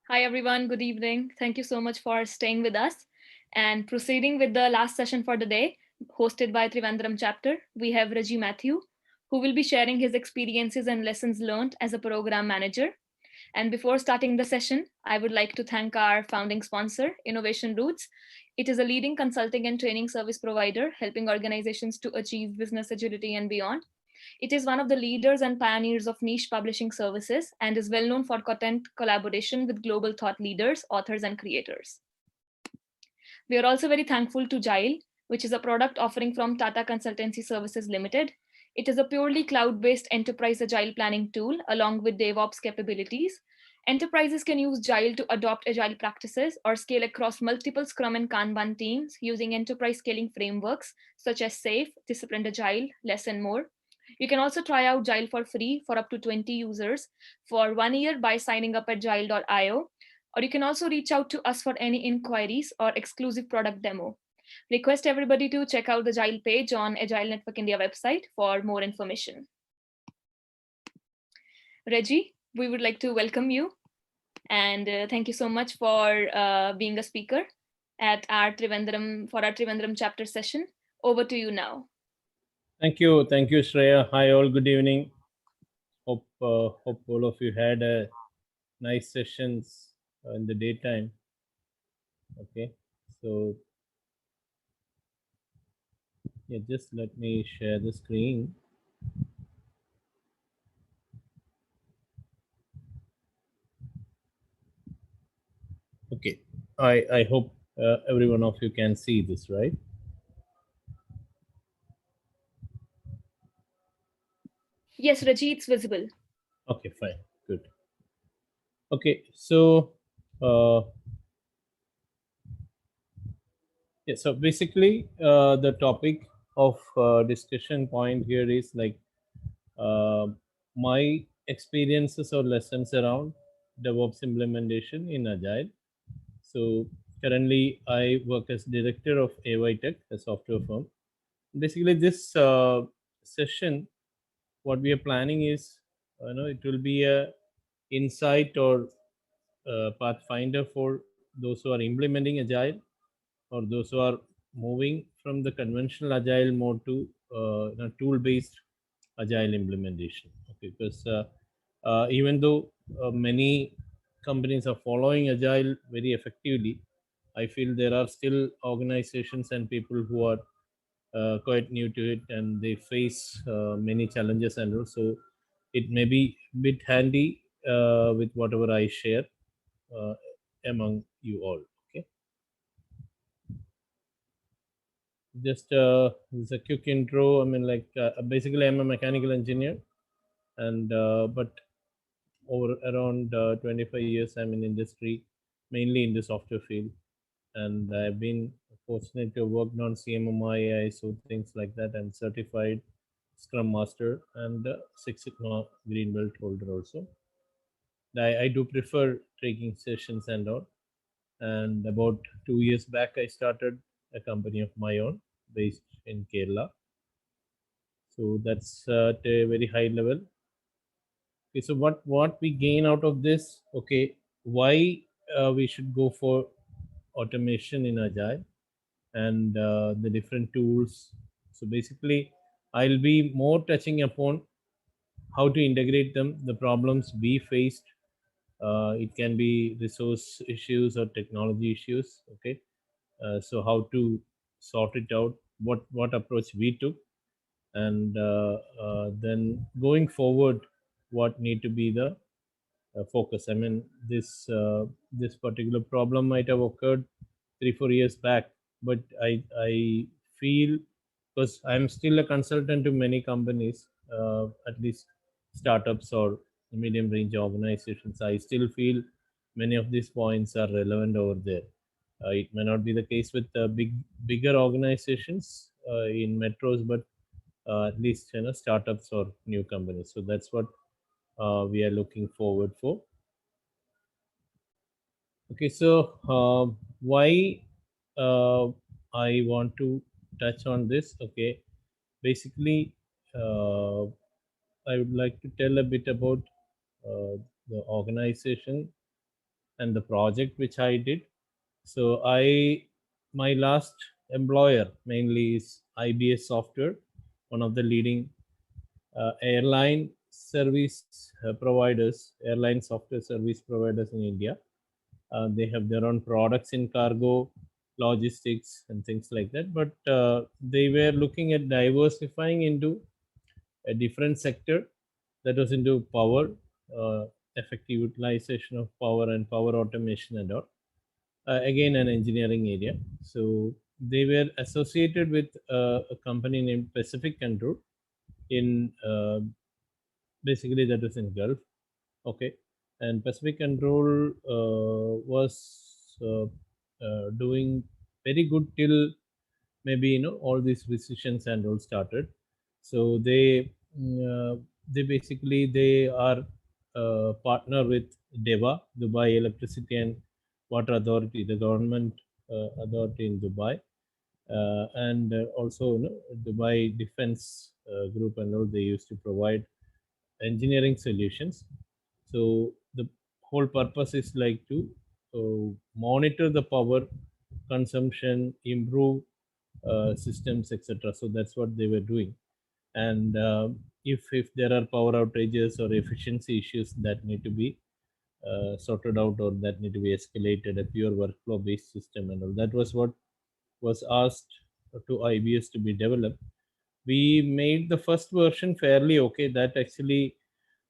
Hi, everyone. Good evening. Thank you so much for staying with us. And proceeding with the last session for the day, hosted by Thiruvananthapuram chapter, we have Raji Matthew, who will be sharing his experiences and lessons learned as a program manager. And before starting the session, I would like to thank our founding sponsor, Innovation Roots. It is a leading consulting and training service provider helping organizations to achieve business agility and beyond. It is one of the leaders and pioneers of niche publishing services and is well known for content collaboration with global thought leaders, authors, and creators. We are also very thankful to Agile, which is a product offering from Tata Consultancy Services Limited. It is a purely cloud based enterprise agile planning tool along with Devops capabilities. Enterprises can use Agile to adopt agile practices or scale across multiple Scrum and Kanban teams using enterprise scaling frameworks such as SAFe, Disciplined Agile, Less and More. You can also try out Agile for free for up to 20 users for 1 year by signing up at agile.io, or you can also reach out to us for any inquiries or exclusive product demo. Request everybody to check out the Agile page on Agile Network India website for more information. Reggie, we would like to welcome you and thank you so much for being a speaker at our Trivandrum chapter session. Over to you now. Thank you, Shreya. Hi, all. Good evening. Hope all of you had nice sessions in the daytime. Okay, so yeah, just let me share the screen. Okay, I hope every one of you can see this, right? Yes, Reggie, it's visible. Okay, fine, good. Okay, so yeah, so basically, the topic of discussion point here is like uh, my experiences or lessons around DevOps implementation in Agile. So currently, I work as director of AY Tech, a software firm. Basically, this session, what we are planning is, it will be a insight or pathfinder for those who are implementing Agile or those who are moving from the conventional Agile mode to tool-based Agile implementation. Okay, because even though many companies are following Agile very effectively, I feel there are still organizations and people who are quite new to it and they face many challenges, and also it may be a bit handy with whatever I share uh, among you all. Okay, just this is a quick intro. I mean, like basically, I'm a mechanical engineer, and but over around 25 years, I'm in industry, mainly in the software field, and I've been fortunate to have worked on CMMI, ISO, things like that, and certified Scrum Master and Six Sigma Green Belt holder also. I do prefer taking sessions and all. And about 2 years back, I started a company of my own based in Kerala. So that's at a very high level. Okay, so what we gain out of this? Okay, why we should go for automation in Agile and the different tools. So basically, I'll be more touching upon how to integrate them, the problems we faced. It can be resource issues or technology issues. Okay, so how to sort it out, what approach we took, and then going forward, what need to be the focus. I mean, this particular problem might have occurred 3 4 years back, but I feel, because I'm still a consultant to many companies, at least startups or medium range organizations, I still feel many of these points are relevant over there. It may not be the case with bigger organizations in metros, but at least startups or new companies. So that's what we are looking forward for. Okay, so why uh, I want to touch on this? Okay, basically, uh, I would like to tell a bit about uh, the organization and the project which I did. So my last employer mainly is IBS Software, one of the leading airline service providers, airline software service providers in India. They have their own products in cargo, logistics, and things like that. But they were looking at diversifying into a different sector, that was into power, uh, effective utilization of power and power automation and all. Again, an engineering area. So they were associated with a company named Pacific Control in basically that was in Gulf. Okay, and Pacific Control was doing very good till maybe all these decisions and all started. So they basically they are partner with DEWA, Dubai Electricity and Water Authority, the government authority in Dubai, and also Dubai Defense Group and all. They used to provide engineering solutions. So the whole purpose is like to monitor the power consumption, improve systems, etc. So that's what they were doing. And if there are power outages or efficiency issues that need to be sorted out or that need to be escalated, a pure workflow based system and all, that was what was asked to IBS to be developed. We made the first version fairly okay. That actually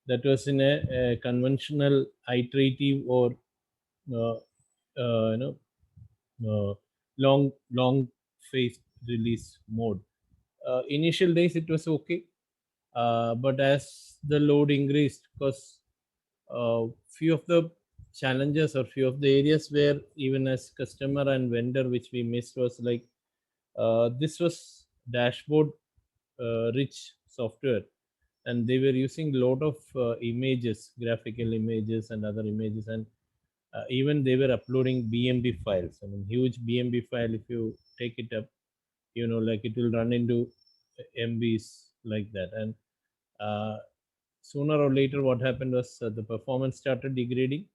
that was in a conventional iterative or uh, uh, you know long phase release mode. Initial days it was okay, but as the load increased, because few of the challenges or few of the areas where even as customer and vendor which we missed was like this was dashboard rich software, and they were using a lot of images, graphical images and other images, and even they were uploading BMB files. I mean, huge BMB file. If you take it up, like it will run into MBs like that. And uh, sooner or later, what happened was the performance started degrading,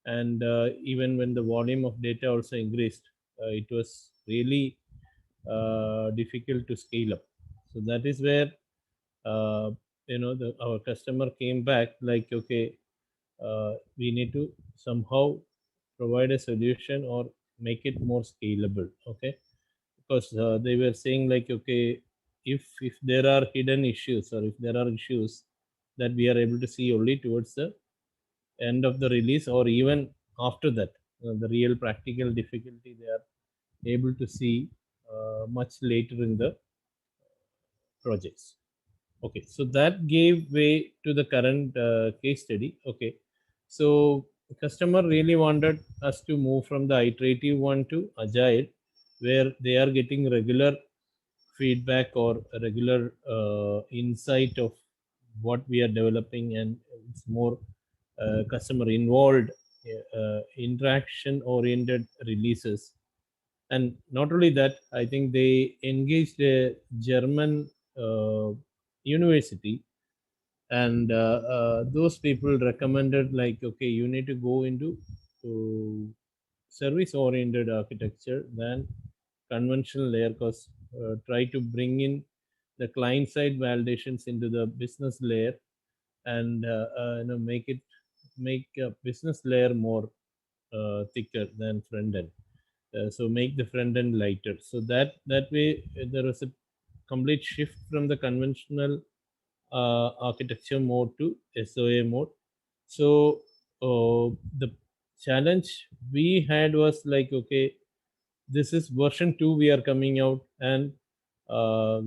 and even when the volume of data also increased, it was really difficult to scale up. So that is where uh, our customer came back like, okay, we need to somehow provide a solution or make it more scalable. Okay, because they were saying like, okay, if there are hidden issues or if there are issues that we are able to see only towards the end of the release or even after that, the real practical difficulty they are able to see much later in the projects. Okay, so that gave way to the current case study. Okay, so the customer really wanted us to move from the iterative one to agile, where they are getting regular feedback or a regular insight of what we are developing, and it's more customer involved, interaction oriented releases. And not only that, I think they engaged a German university, and those people recommended like, okay, you need to go into service oriented architecture than conventional layer, because try to bring in the client side validations into the business layer, and make a business layer more thicker than front end. So make the front end lighter. So that way there was a complete shift from the conventional architecture mode to SOA mode. So the challenge we had was like, okay, this is version 2 we are coming out, and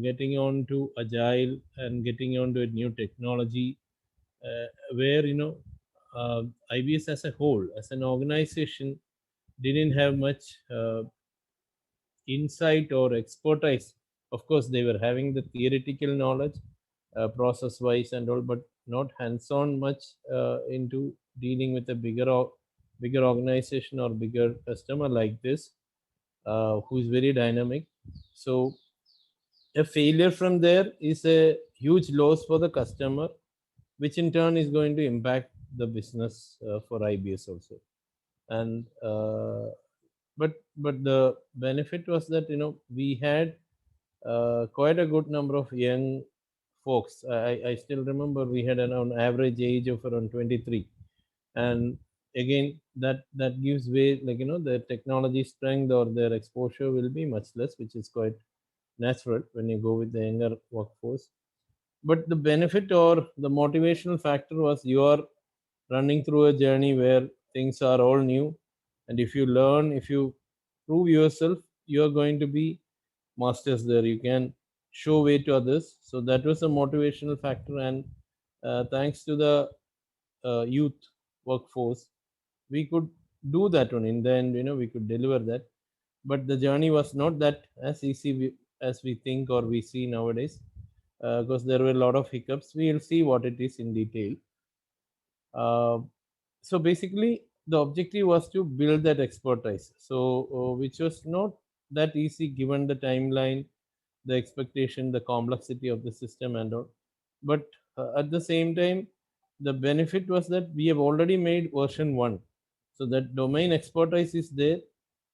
getting on to agile and getting on to a new technology, where IBS as a whole, as an organization, didn't have much insight or expertise. Of course, they were having the theoretical knowledge, process wise and all, but not hands on much into dealing with a bigger organization or bigger customer like this, who is very dynamic. So a failure from there is a huge loss for the customer, which in turn is going to impact the business for IBS also. and but the benefit was that we had quite a good number of young folks. I still remember we had around average age of around 23, and again that gives way, like the technology strength or their exposure will be much less, which is quite natural when you go with the younger workforce. But the benefit or the motivational factor was you are running through a journey where things are all new, and if you learn, if you prove yourself, you are going to be masters there. You can show way to others. So that was a motivational factor, and thanks to the youth workforce, we could do that one. In the end, we could deliver that. But the journey was not that as easy as we think or we see nowadays, because there were a lot of hiccups. We'll see what it is in detail. Uh, so basically, the objective was to build that expertise. So, which was not that easy given the timeline, the expectation, the complexity of the system, and all. But at the same time, the benefit was that we have already made version one, so that domain expertise is there,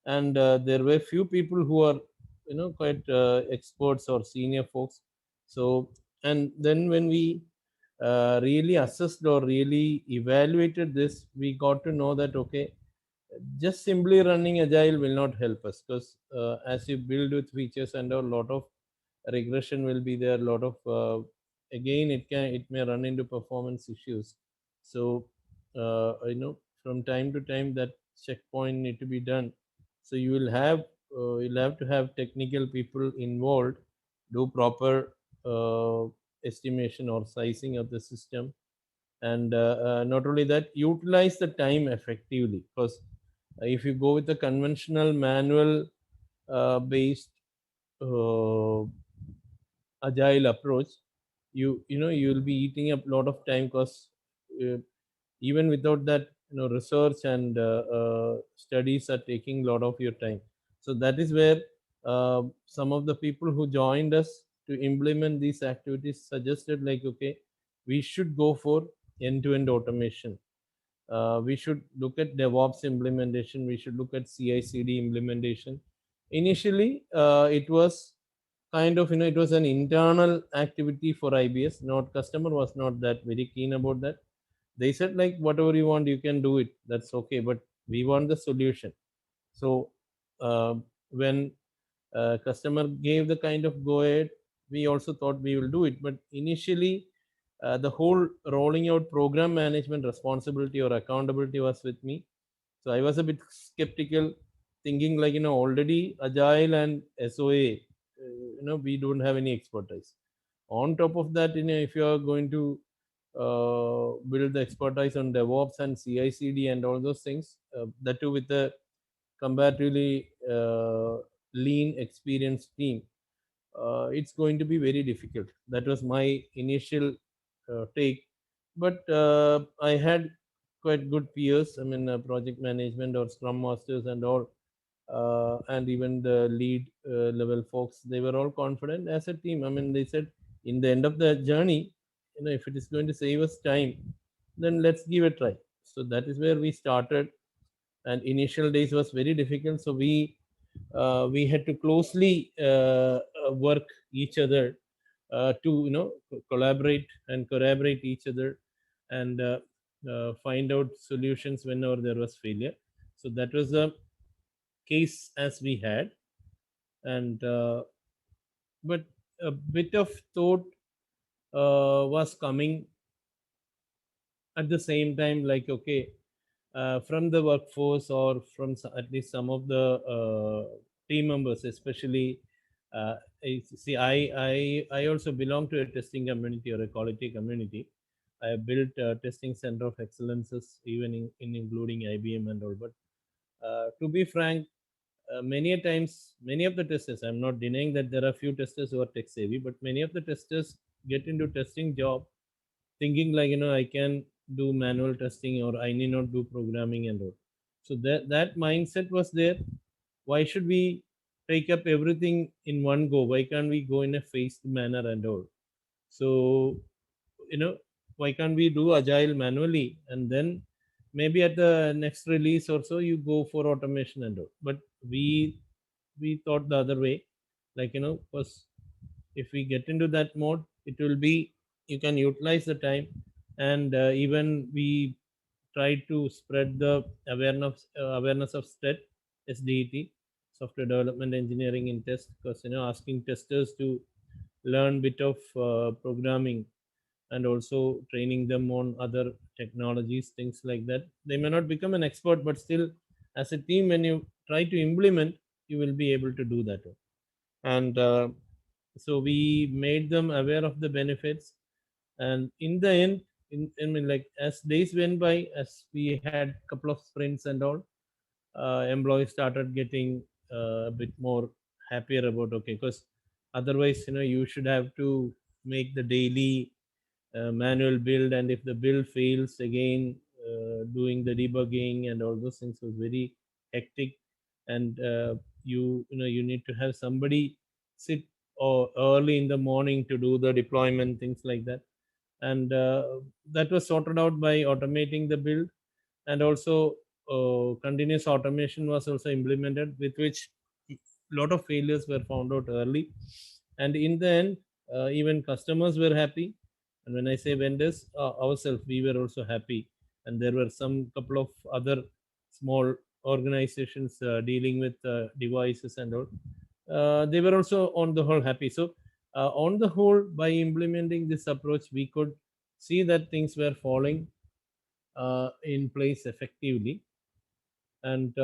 and there were few people who are quite experts or senior folks. So, and then when we really assessed or really evaluated this, we got to know that okay, just simply running agile will not help us, because as you build with features and a lot of regression will be there, a lot of again it may run into performance issues. So from time to time that checkpoint need to be done. So you'll have to have technical people involved, do proper estimation or sizing of the system, and not only that, utilize the time effectively, because if you go with the conventional manual based uh, agile approach, you'll be eating up a lot of time, because uh, even without that, research and studies are taking a lot of your time. So that is where some of the people who joined us to implement these activities suggested, like, okay, we should go for end-to-end automation. We should look at DevOps implementation. We should look at CI/CD implementation. Initially, it was kind of, it was an internal activity for IBS. Not customer was not that very keen about that. They said, like, whatever you want, you can do it. That's okay, but we want the solution. So when customer gave the kind of go ahead, we also thought we will do it. But initially, the whole rolling out program management responsibility or accountability was with me. So I was a bit skeptical, thinking like, already agile and SOA, we don't have any expertise. On top of that, if you are going to build the expertise on DevOps and CI/CD and all those things, that too with a comparatively lean, experienced team, it's going to be very difficult. That was my initial take. But I had quite good peers. I mean, project management or Scrum Masters and all, and even the lead level folks. They were all confident as a team. I mean, they said, in the end of the journey, if it is going to save us time, then let's give it a try. So that is where we started, and initial days was very difficult. So we had to closely work each other to collaborate and corroborate each other, and find out solutions whenever there was failure. So that was the case as we had. And but a bit of thought was coming at the same time, like, okay, from the workforce or from at least some of the team members, especially. See, I also belong to a testing community or a quality community. I have built a testing center of excellences, even in including IBM and all. But to be frank, many a times, many of the testers, I'm not denying that there are few testers who are tech savvy, but many of the testers get into testing job thinking like, I can do manual testing or I need not do programming and all. So that mindset was there. Why should we take up everything in one go? Why can't we go in a phased manner and all? So, you know why can't we do agile manually, and then maybe at the next release or so you go for automation and all. But we thought the other way, like, because if we get into that mode, it will be, you can utilize the time. And even we try to spread the awareness of SDET, software development engineering in test, because asking testers to learn bit of programming, and also training them on other technologies, things like that. They may not become an expert, but still, as a team, when you try to implement, you will be able to do that. And so we made them aware of the benefits. And in the end, I mean, like, as days went by, as we had a couple of sprints and all, employees started getting a bit more happier about, okay, because otherwise, you should have to make the daily manual build, and if the build fails again, doing the debugging and all those things was very hectic. And you need to have somebody sit or early in the morning to do the deployment, things like that. And that was sorted out by automating the build. And also continuous automation was also implemented, with which a lot of failures were found out early. And in the end, even customers were happy. And when I say vendors, ourselves, we were also happy. And there were some couple of other small organizations dealing with devices and all. They were also on the whole happy. So on the whole, by implementing this approach, we could see that things were falling in place effectively. And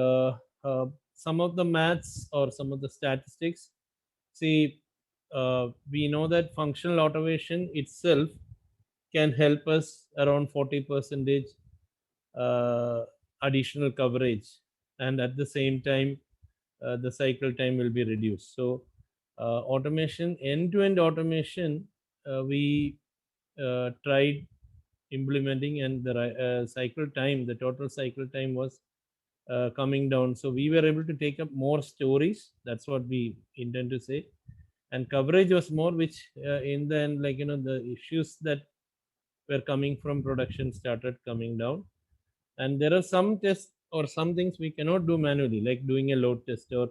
some of the maths or some of the statistics, see, we know that functional automation itself can help us around 40 percentage uh, additional coverage. And at the same time, the cycle time will be reduced. So automation, end-to-end automation, we tried implementing, and the cycle time, the total cycle time was coming down. So we were able to take up more stories. That's what we intend to say. And coverage was more, which in the end, like, the issues that were coming from production started coming down. And there are some tests or some things we cannot do manually, like doing a load test or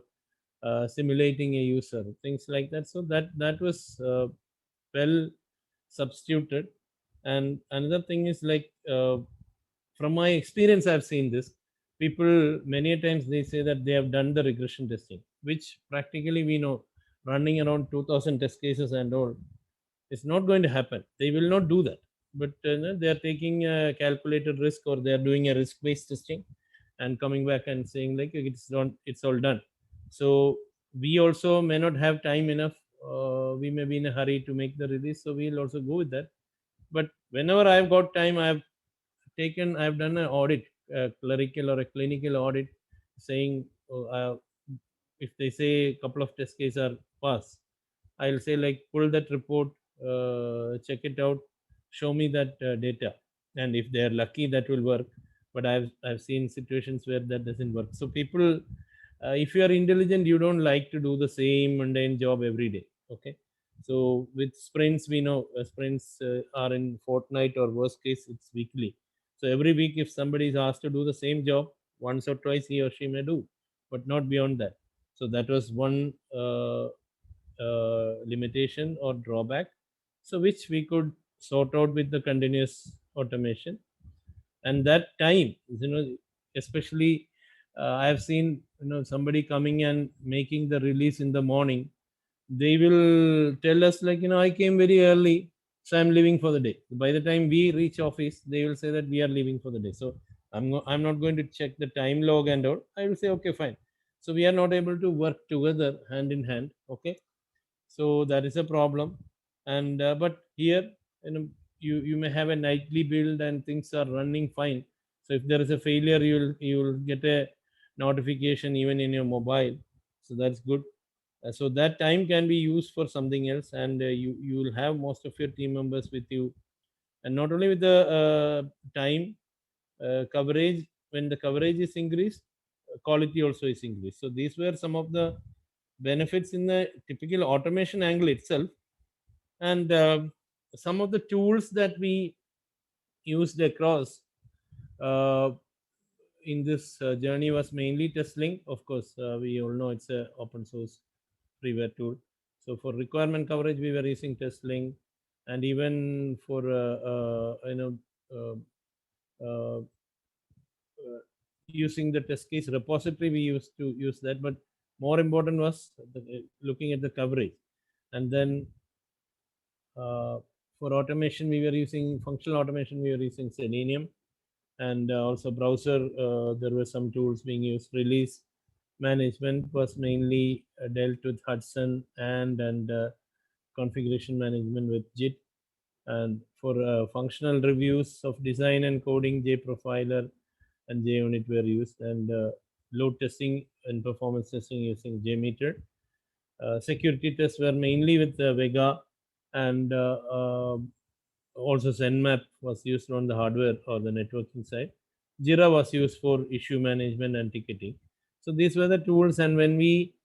simulating a user, things like that. So that was well substituted. And another thing is, like, from my experience, I've seen this. People many a times they say that they have done the regression testing, which practically we know, running around 2000 test cases and all, it's not going to happen. They will not do that. But they are taking a calculated risk, or they are doing a risk based testing and coming back and saying, like, it's all done. So we also may not have time enough. We may be in a hurry to make the release, so we'll also go with that. But whenever I've got time, I've done an audit, a clerical or a clinical audit, saying, oh, if they say a couple of test cases are pass, I'll say, like, pull that report, check it out, show me that data. And if they're lucky, that will work. But I've seen situations where that doesn't work. So people, if you are intelligent, you don't like to do the same mundane job every day. Okay. So with sprints, we know sprints are in fortnight, or worst case, it's weekly. So every week, if somebody is asked to do the same job once or twice, he or she may do, but not beyond that. So that was one limitation or drawback. So which we could sort out with the continuous automation. And that time, especially, I have seen, somebody coming and making the release in the morning. They will tell us, like, I came very early, so I'm leaving for the day. By the time we reach office, they will say that we are leaving for the day. So I'm not going to check the time log and all. I will say, okay, fine. So we are not able to work together hand in hand. Okay. So that is a problem. And but here, you may have a nightly build and things are running fine. So if there is a failure, you'll get a notification even in your mobile. So that's good. So that time can be used for something else, and you will have most of your team members with you. And not only with the time coverage, when the coverage is increased, quality also is increased. So these were some of the benefits in the typical automation angle itself. And some of the tools that we used across, in this journey was mainly TestLink. Of course, we all know it's a open source freeware tool. So for requirement coverage, we were using TestLink, and even for uh, uh, using the test case repository, we used to use that. But more important was looking at the coverage, and then for automation, we were using functional automation. We were using Selenium, and also browser. There were some tools being used. Release management was mainly dealt with Hudson and configuration management with Git. And for functional reviews of design and coding, JProfiler and JUnit were used, and load testing and performance testing using JMeter. Security tests were mainly with Vega, and also ZenMap was used on the hardware or the networking side. Jira was used for issue management and ticketing. So these were the tools, and when we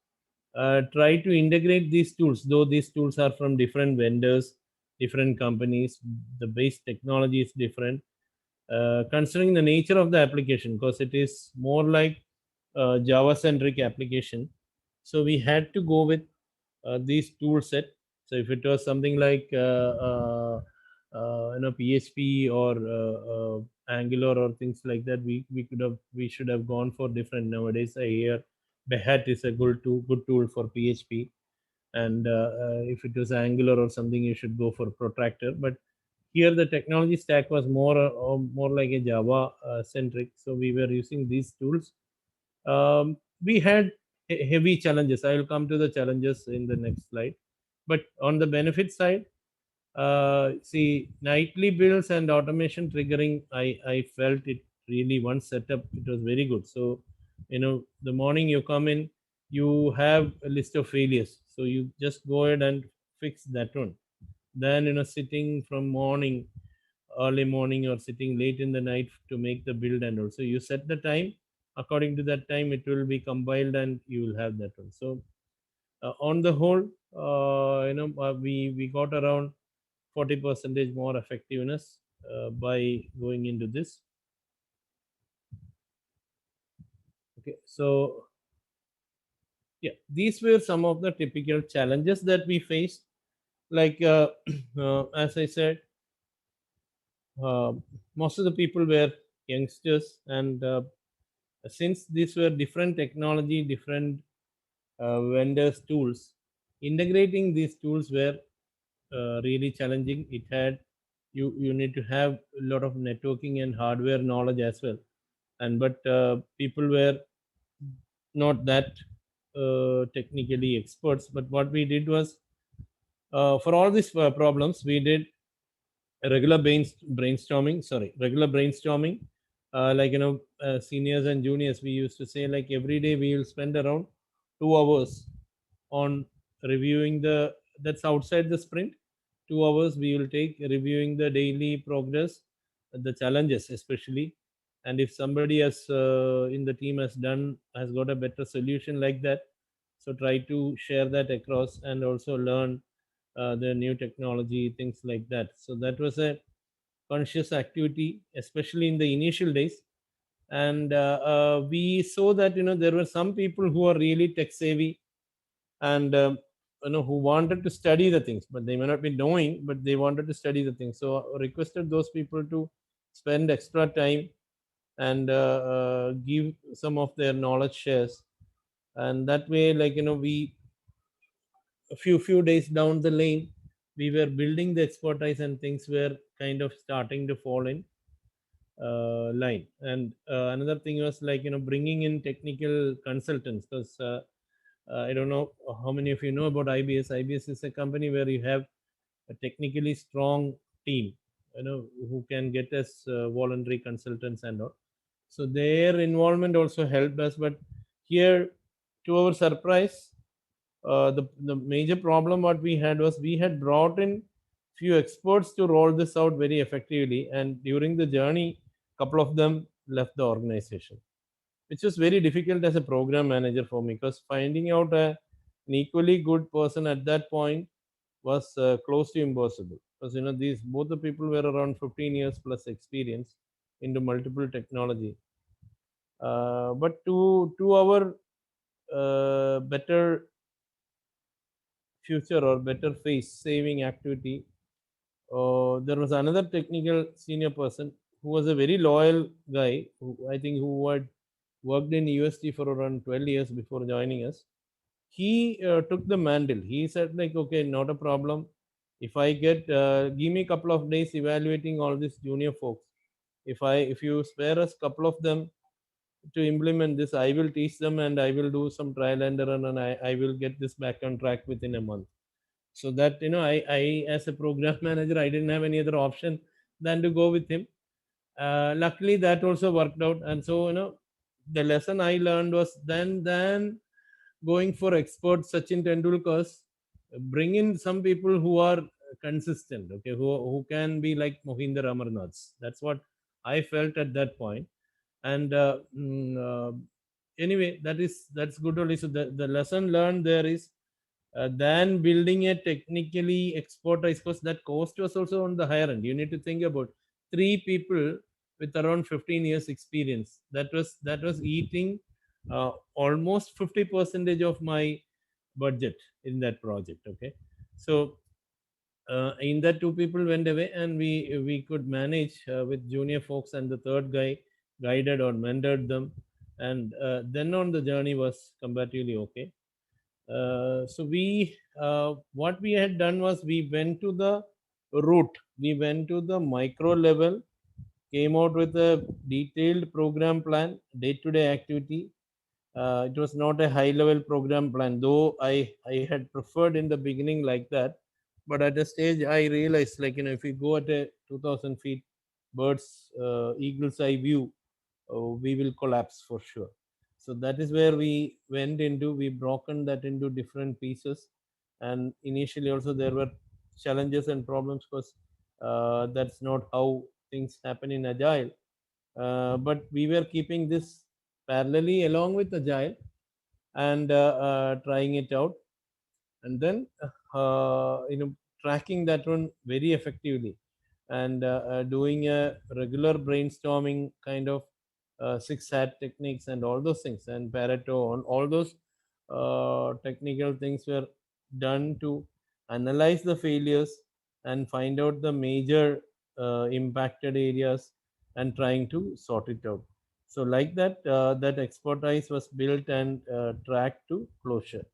try to integrate these tools, though these tools are from different vendors, different companies, the base technology is different. Considering the nature of the application, because it is more like Java centric application, so we had to go with these tool set. So if it was something like PHP or Angular or things like that, we should have gone for different. Nowadays I hear Behat is a good tool for PHP, and if it was Angular or something, you should go for Protractor. But here the technology stack was more like a Java centric, so we were using these tools. We had heavy challenges. I will come to the challenges in the next slide. But on the benefit side, see, nightly builds and automation triggering, I felt it really one setup, it was very good. So, the morning you come in, you have a list of failures. So you just go ahead and fix that one. Then, sitting from morning, early morning, or sitting late in the night to make the build, and also you set the time. According to that time, it will be compiled and you will have that one. So on the whole, we got around 40 percentage more effectiveness by going into this. Okay, so yeah, these were some of the typical challenges that we faced. Like as I said, uh, most of the people were youngsters, and since these were different technology, different vendors tools, integrating these tools were really challenging. It had, you need to have a lot of networking and hardware knowledge as well. And but people were not that technically experts. But what we did was, for all these problems, we did regular brainstorming. Like, seniors and juniors, we used to say, like, every day we will spend around 2 hours on reviewing that's outside the sprint. 2 hours we will take reviewing the daily progress, the challenges especially. And if somebody in the team has got a better solution like that, so try to share that across and also learn the new technology, things like that. So that was a conscious activity, especially in the initial days. And we saw that, there were some people who are really tech savvy, and who wanted to study the things, but they may not be knowing, but they wanted to study the things. So I requested those people to spend extra time and give some of their knowledge shares. And that way, like, we a few days down the lane, we were building the expertise, and things were kind of starting to fall in line. And another thing was, like, bringing in technical consultants, because I don't know how many of you know about IBS. IBS is a company where you have a technically strong team, who can get us voluntary consultants and all. So their involvement also helped us. But here, to our surprise, the major problem what we had was, we had brought in few experts to roll this out very effectively, and during the journey, couple of them left the organization, which was very difficult as a program manager for me, because finding out an equally good person at that point was close to impossible. Because, these both the people were around 15 years plus experience into multiple technology. But to our better future or better face saving activity, there was another technical senior person who was a very loyal guy, who I think who had worked in UST for around 12 years before joining us. He took the mantle. He said like, okay, not a problem. If I get give me a couple of days evaluating all these junior folks. If you spare us couple of them to implement this, I will teach them and I will do some trial and error, and I will get this back on track within a month. So that, I as a program manager, I didn't have any other option than to go with him. Luckily that also worked out. And so, the lesson I learned was, then going for expert Sachin Tendulkar's, bring in some people who are consistent, okay, who can be like Mohinder Amarnaths. That's what I felt at that point. And anyway, that's good only. So the lesson learned there is, than building a technically expertise, because that cost was also on the higher end. You need to think about three people with around 15 years experience. That was eating almost 50 percentage of my budget in that project. Okay, so in that, two people went away, and we could manage with junior folks, and the third guy guided or mentored them, and then on the journey was comparatively okay. So what we had done was, we went to the root, we went to the micro level, came out with a detailed program plan, day-to-day activity. It was not a high-level program plan, though I had preferred in the beginning like that. But at a stage, I realized, like, if you go at a 2,000 feet bird's eagle's eye view, we will collapse for sure. So that is where we went into. We broken that into different pieces, and initially also there were challenges and problems, because that's not how things happen in Agile. But we were keeping this parallelly along with Agile, and trying it out, and then tracking that one very effectively, and doing a regular brainstorming kind of six hat techniques and all those things, and Pareto, and all those technical things were done to analyze the failures and find out the major impacted areas, and trying to sort it out. So like that, that expertise was built and tracked to closure.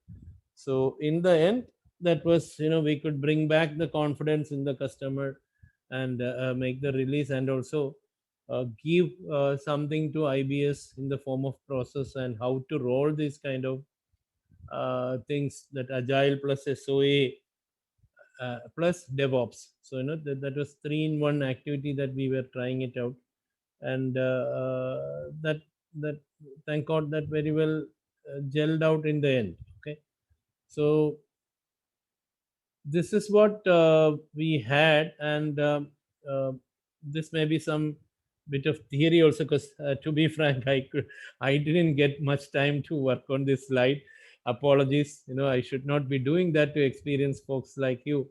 So in the end, that was, we could bring back the confidence in the customer, and make the release, and also give something to IBS in the form of process, and how to roll these kind of things, that Agile plus SOA plus Devops. So that was three in one activity that we were trying it out, and that thank God that very well gelled out in the end. Okay, so this is what we had, and uh, this may be some bit of theory also, because to be frank, I didn't get much time to work on this slide. Apologies, I should not be doing that to experienced folks like you.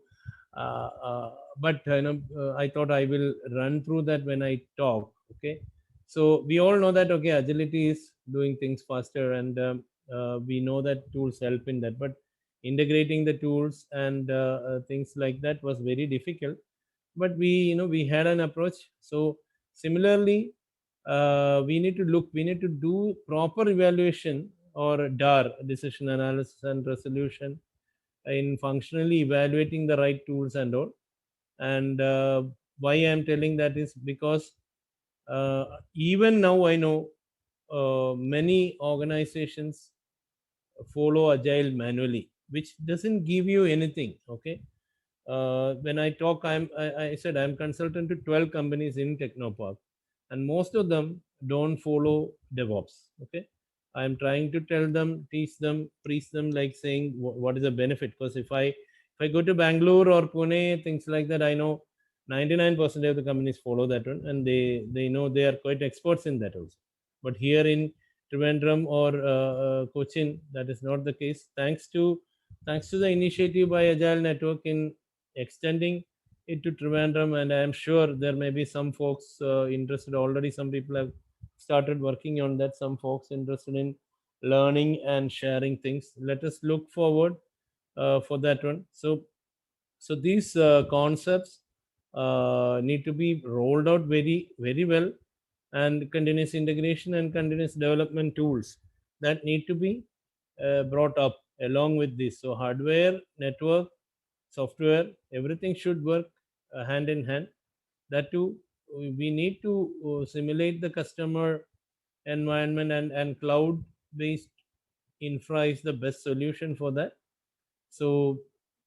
uh, uh, but I thought I will run through that when I talk. Okay, so we all know that, okay, agility is doing things faster, and we know that tools help in that, but integrating the tools and things like that was very difficult. But we had an approach. So similarly, we need to do proper evaluation, or DAR, decision analysis and resolution, in functionally evaluating the right tools and all. And why I'm telling that is because uh, even now I know many organizations follow agile manually, which doesn't give you anything. Okay, when I talk, I said I'm consultant to 12 companies in Technopark, and most of them don't follow DevOps. Okay, I'm trying to tell them, teach them, preach them, like saying what is the benefit. Because if I go to Bangalore or Pune, things like that, I know 99% of the companies follow that one, and they know, they are quite experts in that also. But here in Trivandrum or Cochin, that is not the case. Thanks to the initiative by Agile Network in extending it to Trivandrum, and I am sure there may be some folks interested already. Some people have started working on that. Some folks interested in learning and sharing things. Let us look forward for that one. So these concepts need to be rolled out very very well, and continuous integration and continuous development tools that need to be brought up along with this. So hardware, network, software, everything should work hand in hand. That too, we need to simulate the customer environment, and cloud based infra is the best solution for that. So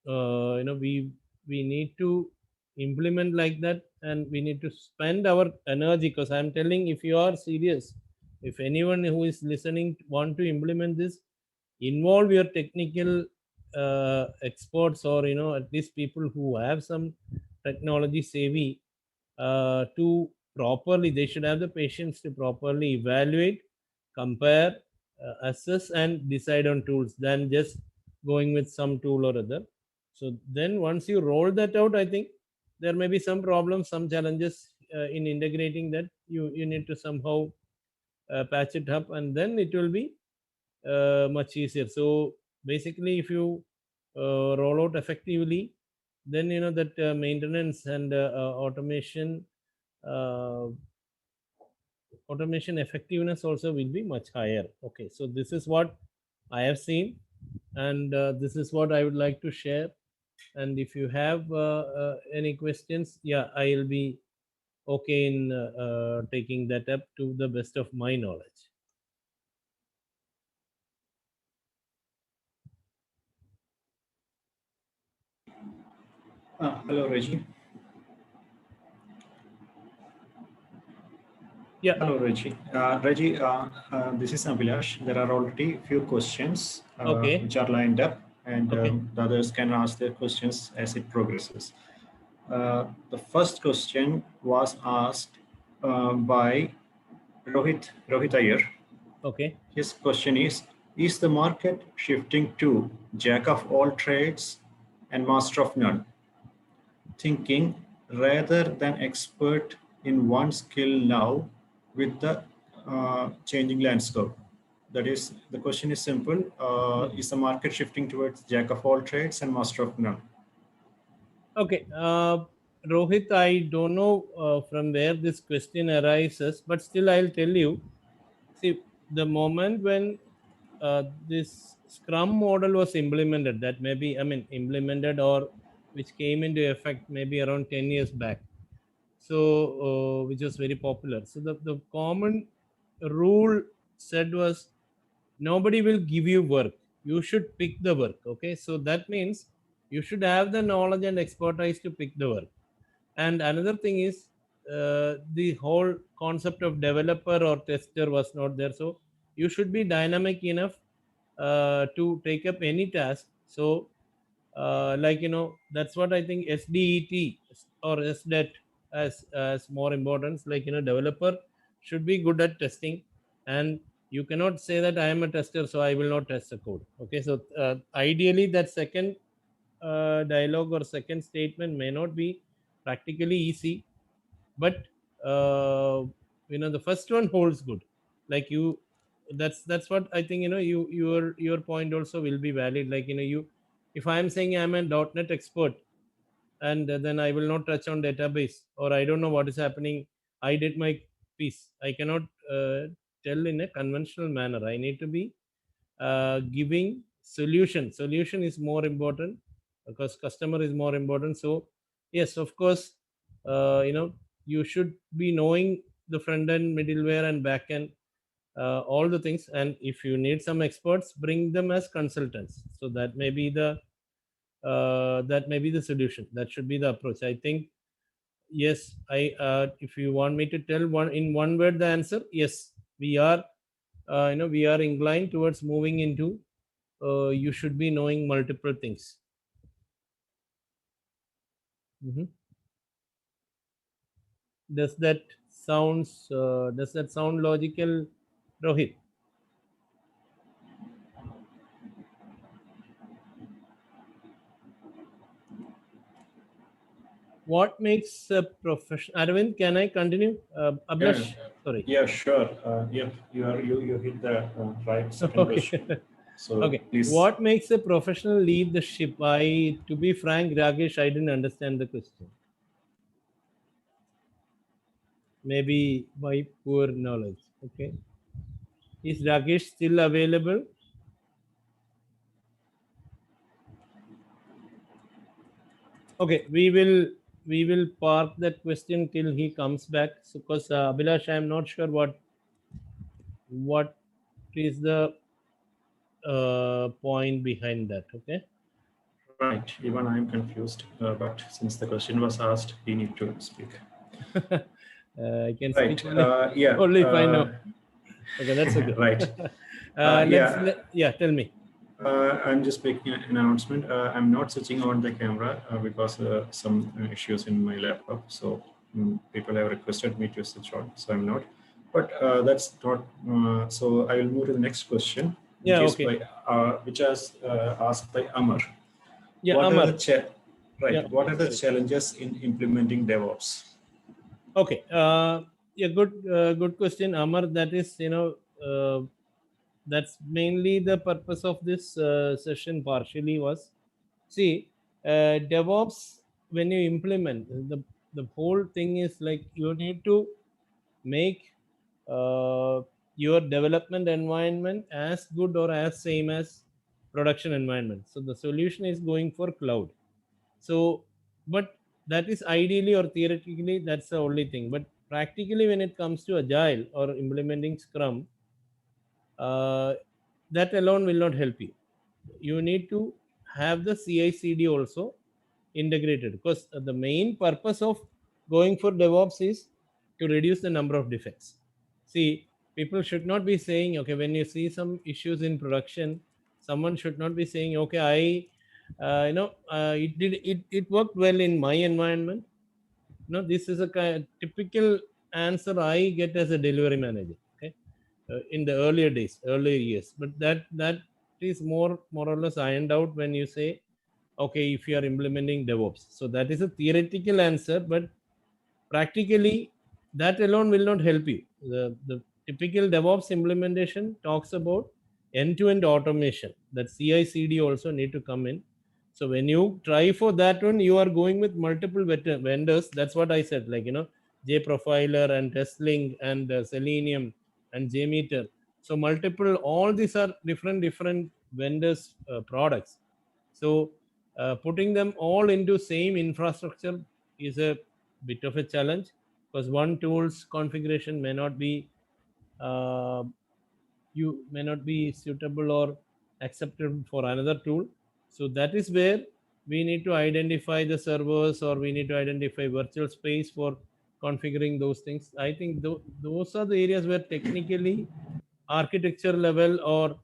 we need to implement like that, and we need to spend our energy, because I'm telling, if you are serious, if anyone who is listening want to implement this, involve your technical experts, or at least people who have some technology savvy, to properly, they should have the patience to properly evaluate, compare, assess and decide on tools, than just going with some tool or other. So then once you roll that out, I think there may be some problems, some challenges in integrating that. You need to somehow patch it up, and then it will be much easier. So basically, if you roll out effectively, then that maintenance and uh, automation effectiveness also will be much higher. Okay, so this is what I have seen, and this is what I would like to share. And if you have any questions, yeah, I'll be okay in taking that up to the best of my knowledge. Hello, Reggie. Yeah. Hello, Reggie. This is Abhilash. There are already few questions Okay. which are lined up, and Okay. the others can ask their questions as it progresses. The first question was asked by Rohit Iyer. Okay. His question is the market shifting to jack of all trades and master of none thinking rather than expert in one skill now with the changing landscape? That is, the question is simple. Is the market shifting towards jack of all trades and master of none? Okay, Rohit, I don't know from where this question arises, but still I'll tell you. See, the moment when this Scrum model was implemented, that maybe, I mean, implemented, or which came into effect maybe around 10 years back. So, which was very popular. So, the common rule said was, nobody will give you work. You should pick the work. Okay, so that means you should have the knowledge and expertise to pick the work. And another thing is, the whole concept of developer or tester was not there. So you should be dynamic enough to take up any task. So like that's what I think SDET or SDET as more importance. Like developer should be good at testing, and you cannot say that I am a tester, so I will not test the code. Okay, so ideally that second dialogue or second statement may not be practically easy, but uh, the first one holds good. Like you, that's what I think. Your point also will be valid. Like you, if I am saying I'm a .NET expert, and then I will not touch on database, or I don't know what is happening, I did my piece, I cannot tell in a conventional manner. I need to be giving solution is more important, because customer is more important. So yes, of course, you should be knowing the front end, middleware and back end, all the things. And if you need some experts, bring them as consultants. So that may be the solution. That should be the approach, I think. Yes, I if you want me to tell one in one word the answer, yes, we are inclined towards moving into you should be knowing multiple things. Mhm. Does that sound logical, Rohit? What makes a professional? Arvind, can I continue? Ablash, sorry. Yeah, sure. Yeah, you hit the right second Okay. question. So Okay. please. What makes a professional lead the ship? To be frank, Ragesh, I didn't understand the question. Maybe by poor knowledge. Okay. Is Ragesh still available? Okay, we will park that question till he comes back. So, because Abhilash, I am not sure what is the point behind that. Okay. Right. Even I am confused, but since the question was asked, we need to speak. I can Right. speak only Yeah. only if I know. Okay, that's okay. Right. Yeah. Yeah. Tell me. I'm just making an announcement. I'm not switching on the camera because some issues in my laptop. So people have requested me to switch on, so I'm not. But that's not. So I will move to the next question, which Yeah. is Okay. which is asked by Amar. Yeah, What are Amar. the Yeah. What are the Sorry. challenges in implementing DevOps? Okay. Yeah. Good question, Amar. That is, that's mainly the purpose of this session. Partially was, see, DevOps, when you implement the whole thing is like you need to make uh, your development environment as good or as same as production environment. So the solution is going for cloud. So, but that is ideally or theoretically that's the only thing. But practically, when it comes to agile or implementing Scrum, uh, that alone will not help you. You need to have the CI/CD also integrated, because the main purpose of going for DevOps is to reduce the number of defects. See, people should not be saying, okay, when you see some issues in production, someone should not be saying, okay, it worked well in my environment. No, this is a typical answer I get as a delivery manager. Okay, in the earlier years, but that is more or less ironed out when you say, okay, if you are implementing DevOps. So that is a theoretical answer, but practically that alone will not help you. The typical DevOps implementation talks about end-to-end automation. That CI/CD also need to come in. So when you try for that one, you are going with multiple vendors. That's what I said, like, JProfiler and TestLink and Selenium and JMeter. So multiple, all these are different vendors products. So putting them all into same infrastructure is a bit of a challenge, because one tool's configuration uh, may not be suitable or acceptable for another tool. So that is where we need to identify the servers, or we need to identify virtual space for configuring those things. I think those are the areas where technically architecture level or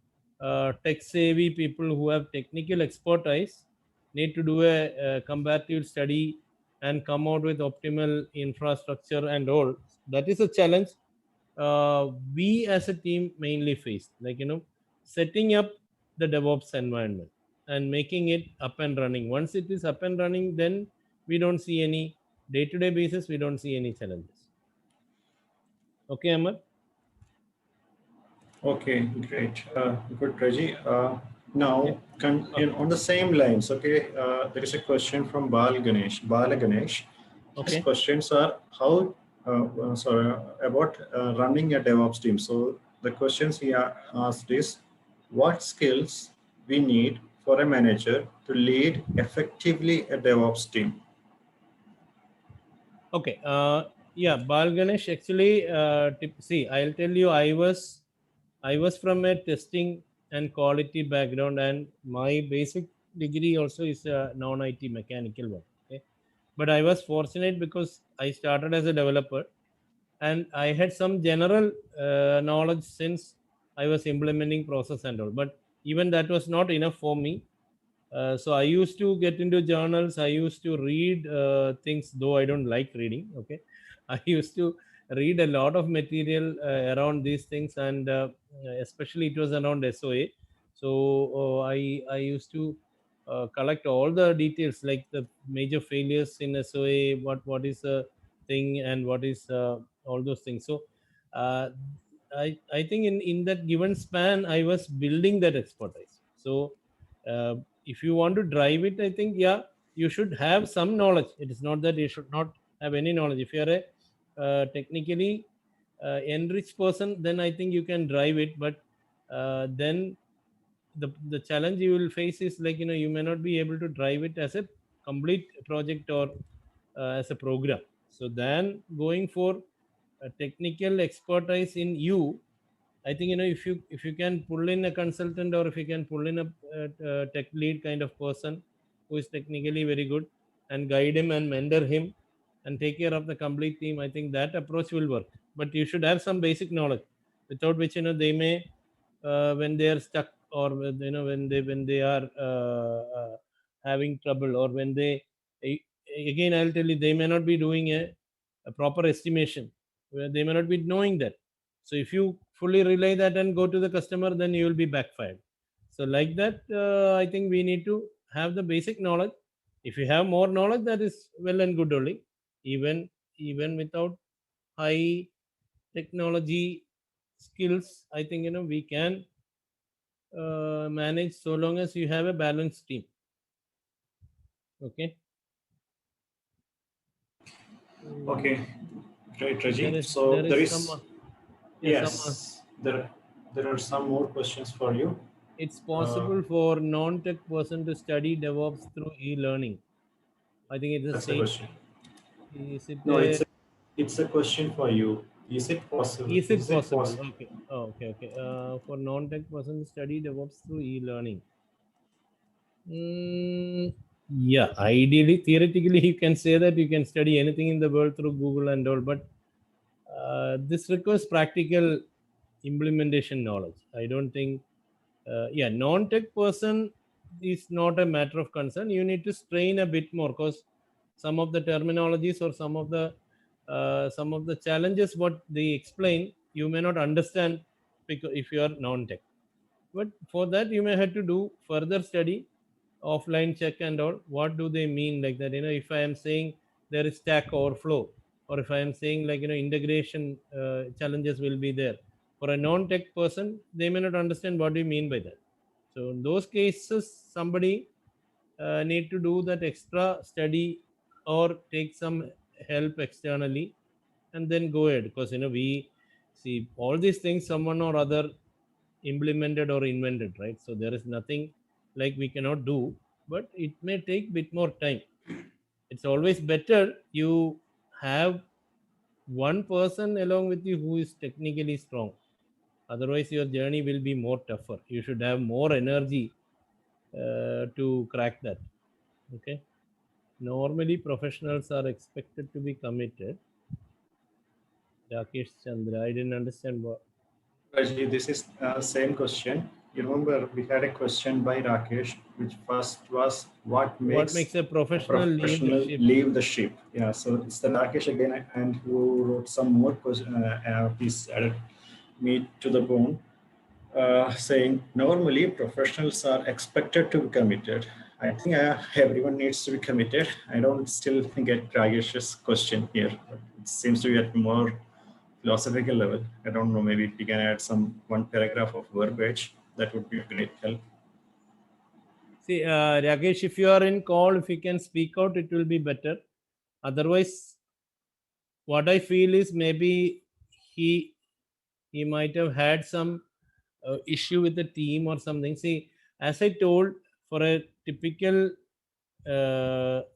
tech savvy people who have technical expertise need to do a comparative study and come out with optimal infrastructure and all. That is a challenge we as a team mainly face, like, setting up the DevOps environment and making it up and running. Once it is up and running, then we don't see any day-to-day basis, we don't see any challenges. Okay, Amar? Okay, great. Good, Reggie. Yeah. Now, on the same lines, okay, there is a question from Bala Ganesh. His Okay. questions are about running a DevOps team. So the questions he asked is, what skills we need for a manager to lead effectively a DevOps team? Okay. Yeah, Bal Ganesh, actually, see, I'll tell you, I was from a testing and quality background, and my basic degree also is a non-IT mechanical one. Okay, but I was fortunate because I started as a developer, and I had some general knowledge since I was implementing process and all. But even that was not enough for me. So I used to get into journals. I used to read things, though I don't like reading. Okay, I used to read a lot of material around these things, and especially it was around SOA. So I used to collect all the details, like the major failures in SOA, what is the thing, and what is all those things. So uh, I think in that given span, I was building that expertise. So uh, if you want to drive it, I think, yeah, you should have some knowledge. It is not that you should not have any knowledge. If you are a technically enriched person, then I think you can drive it. But then the challenge you will face is, like, you may not be able to drive it as a complete project or as a program. So then going for a technical expertise in you, I think, if you can pull in a consultant, or if you can pull in a tech lead kind of person who is technically very good, and guide him and mentor him and take care of the complete team, I think that approach will work. But you should have some basic knowledge, without which, they may, when they are stuck, or when they are having trouble, or when they, a- again, I'll tell you, they may not be doing a proper estimation, where they may not be knowing that. So if you fully rely that and go to the customer, then you will be backfired. So like that, I think we need to have the basic knowledge. If you have more knowledge, that is well and good only. Even without high technology skills, I think, we can manage, so long as you have a balanced team. Okay. Okay, great, There Raji. is So there there is some is, some yes, there are some more questions for you. it's Uh, possible for non-tech person to study DevOps through e-learning. I think it's the that's the same. question. Is it No, a, it's a question for you. Is it possible? is it Is it possible? possible? Okay. Oh, okay. For non-tech person to study DevOps through e-learning. Mm, yeah, ideally, theoretically, you can say that you can study anything in the world through Google and all, but this requires practical implementation knowledge. I don't think, yeah, non-tech person is not a matter of concern. You need to strain a bit more, because some of the terminologies, or some of the challenges what they explain, you may not understand, because if you are non-tech. But for that, you may have to do further study, offline check and all. What do they mean, like that? If I am saying there is stack overflow, or if I am saying, like, integration challenges will be there. For a non-tech person, they may not understand what do you mean by that. So in those cases, somebody need to do that extra study, or take some help externally, and then go ahead. Because, we see all these things, someone or other implemented or invented, right? So there is nothing like we cannot do, but it may take bit more time. It's always better you have one person along with you who is technically strong. Otherwise, your journey will be more tougher. You should have more energy to crack that. Okay. Normally, professionals are expected to be committed. Rakesh Chandra, I didn't understand what. Raji, this is same question. You remember we had a question by Rakesh, which first was what What makes makes a a professional leave the professional ship? leave the ship? Yeah, so it's the Rakesh again, and who wrote some more question. He's added me to the bone, saying normally professionals are expected to be committed. I think everyone needs to be committed. I don't still get Ragesh's question here. It seems to be at more philosophical level. I don't know, maybe if we can add some one paragraph of verbiage, that would be a great help. See, Rakesh, if you are in call, if you can speak out, it will be better. Otherwise, what I feel is maybe he he might have had some issue with the team or something. See, as I told, for a typical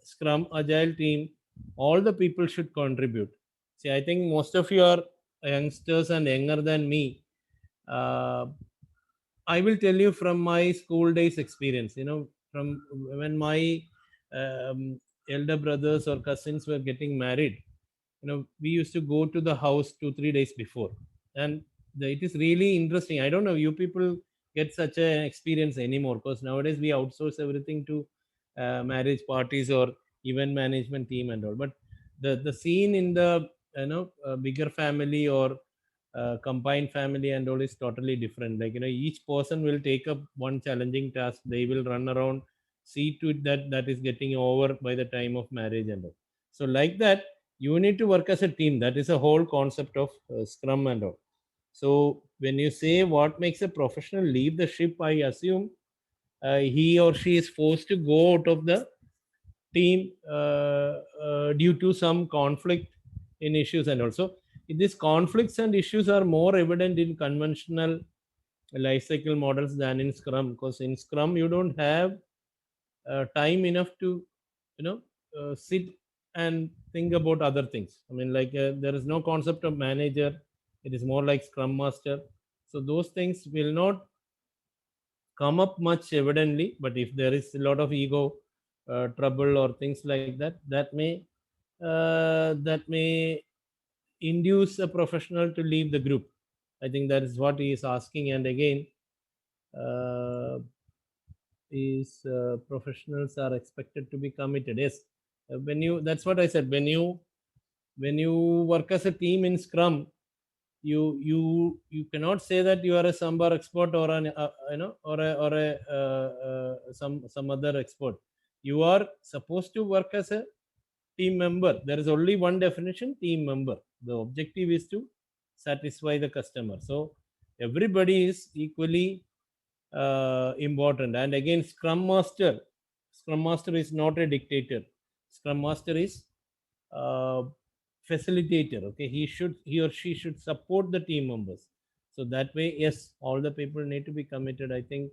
Scrum Agile team, all the people should contribute. See, I think most of you are youngsters and younger than me. Uh, I will tell you from my school days experience, from when my um, elder brothers or cousins were getting married, we used to go to the house 2 3 days before. And it is really interesting. I don't know, you people get such an experience anymore, because nowadays we outsource everything to marriage parties or event management team and all. But the scene in the bigger family, or combined family and all, is totally different. Like, each person will take up one challenging task. They will run around see to it that that is getting over by the time of marriage and all. So like that, you need to work as a team. That is a whole concept of Scrum and all. So when you say what makes a professional leave the ship, I assume he or she is forced to go out of the team due to some conflict in issues. And also these conflicts and issues are more evident in conventional life cycle models than in Scrum, because in Scrum you don't have time enough to sit and think about other things. I mean, like there is no concept of manager. It is more like Scrum master. So those things will not come up much evidently, but if there is a lot of ego trouble or things like that, that may induce a professional to leave the group. I think that is what he is asking. And again, uh, is professionals are expected to be committed. Yes, when you, that's what I said, when you work as a team in Scrum, you cannot say that you are a Sambar expert or an some other expert. You are supposed to work as a team member. There is only one definition: team member. The objective is to satisfy the customer. So everybody is equally important. And again, Scrum master is not a dictator. Scrum master is uh, facilitator. Okay, he or she should support the team members. So that way, yes, all the people need to be committed. I think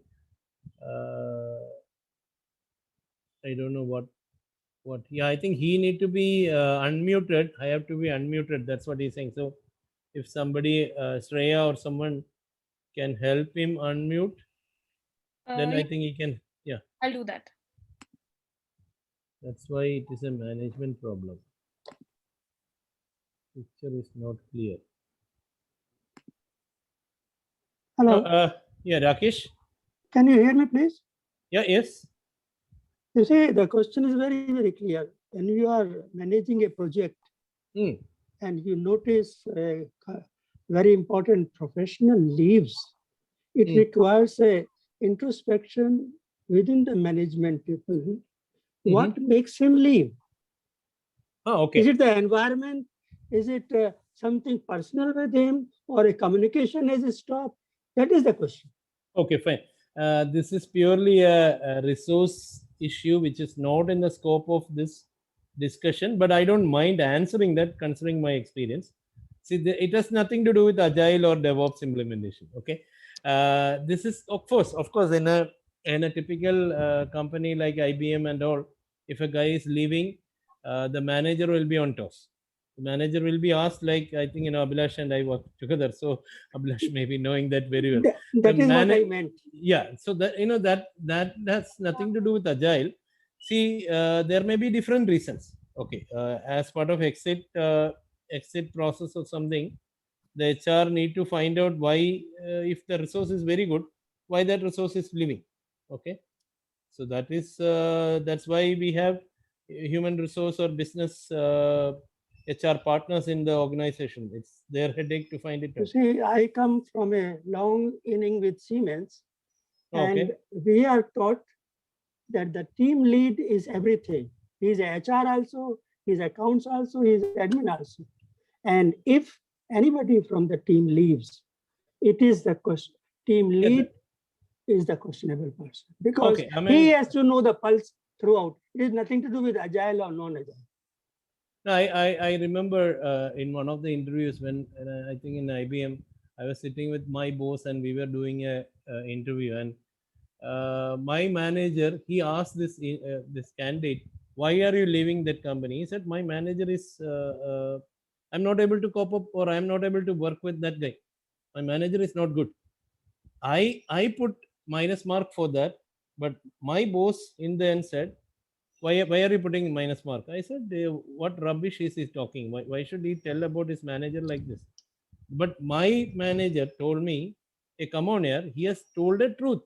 I don't know what yeah, I think he need to be unmuted. I have to be unmuted. That's what he's saying. So if somebody Shreya or someone can help him unmute, then I Yeah, think he can. Yeah, I'll do that. that's why it is a management problem. Picture is not clear. Hello, Yeah, Rakesh. can you hear me, please? Yeah, yes. You see, the question is very, very clear. When you are managing a project Mm. and you notice a very important professional leaves, it requires a introspection within the management people. What makes him leave? Oh, okay. Is it the environment? Is it something personal with him, or a communication has stopped? That is the question. Okay, fine. This is purely a resource issue which is not in the scope of this discussion, but I don't mind answering that considering my experience. See, it has nothing to do with Agile or DevOps implementation. Okay, this is of course, in a typical company like IBM and all, if a guy is leaving, the manager will be on toss. The manager will be asked, like, I think Abhilash and I work together, so Abhilash may be knowing that very well. That is what I meant. Yeah, so that that has nothing to do with Agile. See, there may be different reasons. Okay, as part of exit process or something, the HR need to find out why, if the resource is very good, why that resource is leaving. Okay, so that's why we have human resource or business HR partners in the organization. It's their headache to find it You out. see, I come from a long inning with Siemens, and Okay. we are taught that the team lead is everything. He's a HR also, he's accounts also, he's admin also. And if anybody from the team leaves, it is the question. Team lead is the questionable person, because Okay, I mean, he has to know the pulse throughout. It has nothing to do with agile or non-agile. I remember in one of the interviews when I think in IBM, I was sitting with my boss and we were doing a interview, and my manager, he asked this candidate, why are you leaving that company? He said, my manager is I'm not able to cope up, or I'm not able to work with that guy. My manager is not good. I put minus mark for that, but my boss in the end said, why are you putting minus mark? I said, what rubbish is he talking? Why should he tell about his manager like this? But my manager told me, hey, come on here, he has told the truth.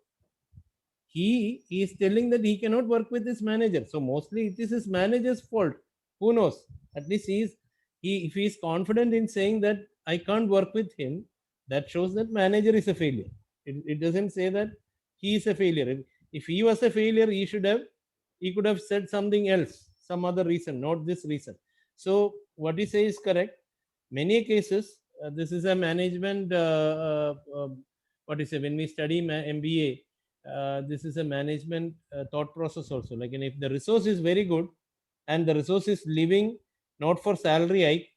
He is telling that he cannot work with his manager. So mostly it is his manager's fault. Who knows? At least if he is confident in saying that I can't work with him, that shows that manager is a failure. It doesn't say that he is a failure. If he was a failure, he should have he could have said something else, some other reason, not this reason. So what he says is correct. Many cases, this is a management, what is it, when we study MBA, this is a management thought process also. Like, and if the resource is very good and the resource is living not for salary hike,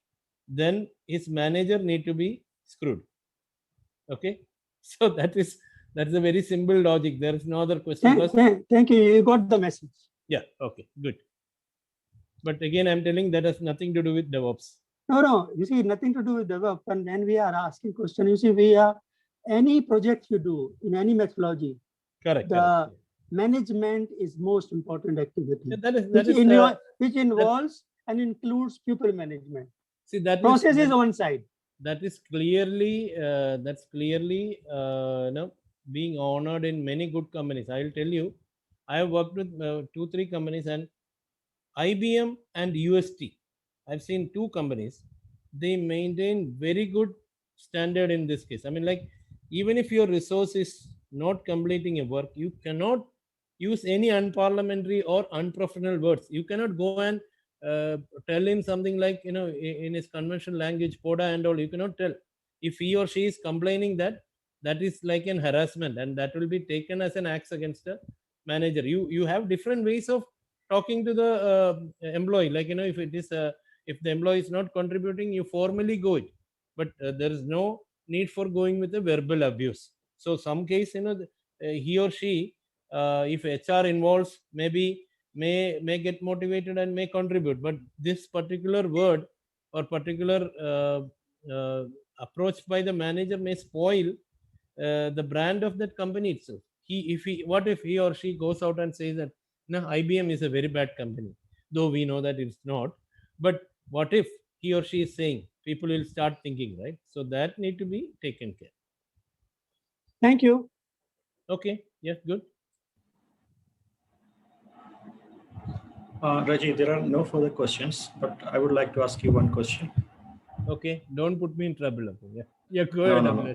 then his manager need to be screwed. Okay, so that's a very simple logic. There is no other question. Thank you. You got the message. Yeah. Okay. Good. But again, I'm telling that has nothing to do with DevOps. No. You see, nothing to do with DevOps. And when we are asking question, you see, we are any project you do in any methodology. Correct. The management is most important activity. Yeah, which involves and includes people management. See, that process is one side. That is clearly being honored in many good companies. I'll tell you, I have worked with 2-3 companies, and IBM and UST. I've seen 2 companies. They maintain very good standard in this case. I mean, like, even if your resource is not completing a work, you cannot use any unparliamentary or unprofessional words. You cannot go and tell him something like, in his conventional language, poda and all. You cannot tell. If he or she is complaining, that is like an harassment, and that will be taken as an act against a manager. You have different ways of talking to the employee. Like, if it is if the employee is not contributing, you formally go it, but there is no need for going with a verbal abuse. So some case, he or she, if HR involves, maybe may get motivated and may contribute, but this particular word or particular approach by the manager may spoil the brand of that company itself. What if he or she goes out and says that, no, IBM is a very bad company, though we know that it's not. But what if he or she is saying, people will start thinking, right? So that need to be taken care. Thank you. Okay. Yeah, good. Raji, there are no further questions, but I would like to ask you one question. Okay, don't put me in trouble. Okay. Yeah, go ahead. No.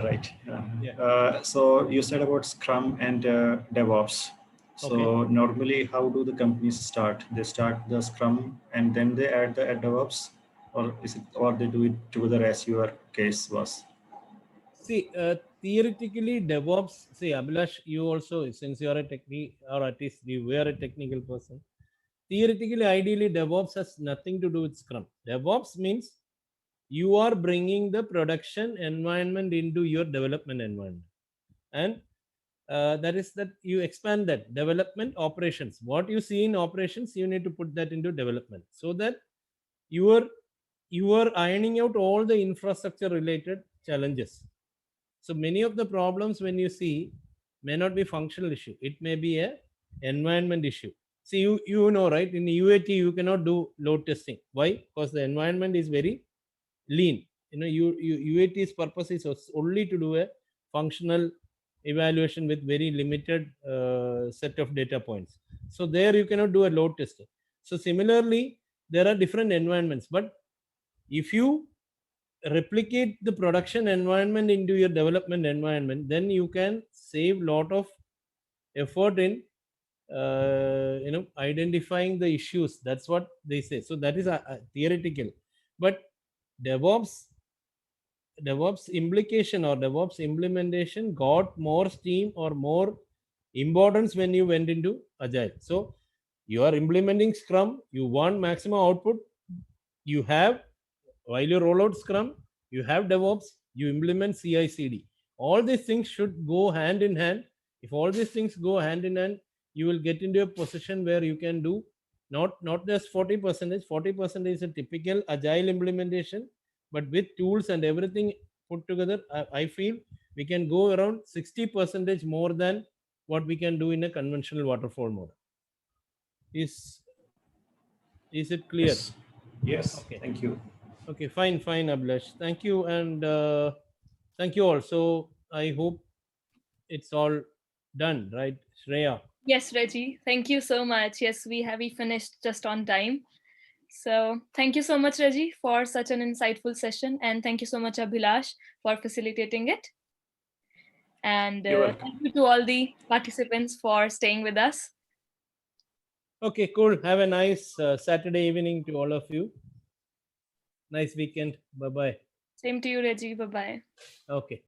Right. So you said about Scrum and DevOps. So normally, how do the companies start? They start the Scrum and then they add the DevOps, or they do it together as your case was? See, theoretically, DevOps. See, Abhilash, you also, since you are a or at least you were a technical person. Theoretically, ideally, DevOps has nothing to do with Scrum. DevOps means you are bringing the production environment into your development environment, and that is that you expand that development operations. What you see in operations, you need to put that into development, so that you are ironing out all the infrastructure related challenges. So many of the problems when you see may not be functional issue. It may be a environment issue. See, you know, right? In UAT, you cannot do load testing. Why? Because the environment is very lean. UAT's purpose is only to do a functional evaluation with very limited set of data points. So there you cannot do a load testing. So similarly, there are different environments, but if you replicate the production environment into your development environment, then you can save lot of effort in identifying the issues. That's what they say. So that is theoretical, but DevOps implication or DevOps implementation got more steam or more importance when you went into Agile. So you are implementing Scrum, you want maximum output, you have, while you roll out Scrum, you have DevOps, you implement CI/CD. All these things should go hand in hand. If all these things go hand in hand, you will get into a position where you can do not just 40%. 40% is a typical Agile implementation, but with tools and everything put together, I feel we can go around 60% more than what we can do in a conventional waterfall model. Is it clear? Yes. Okay. Thank you. Okay, fine, Abhilash. Thank you, and thank you all. So I hope it's all done, right, Shreya? Yes, Reggie. Thank you so much. Yes, we finished just on time. So thank you so much, Reggie, for such an insightful session, and thank you so much, Abhilash, for facilitating it. And thank you to all the participants for staying with us. Okay, cool. Have a nice Saturday evening to all of you. Nice weekend. Bye-bye. Same to you, Reggie. Bye-bye. Okay.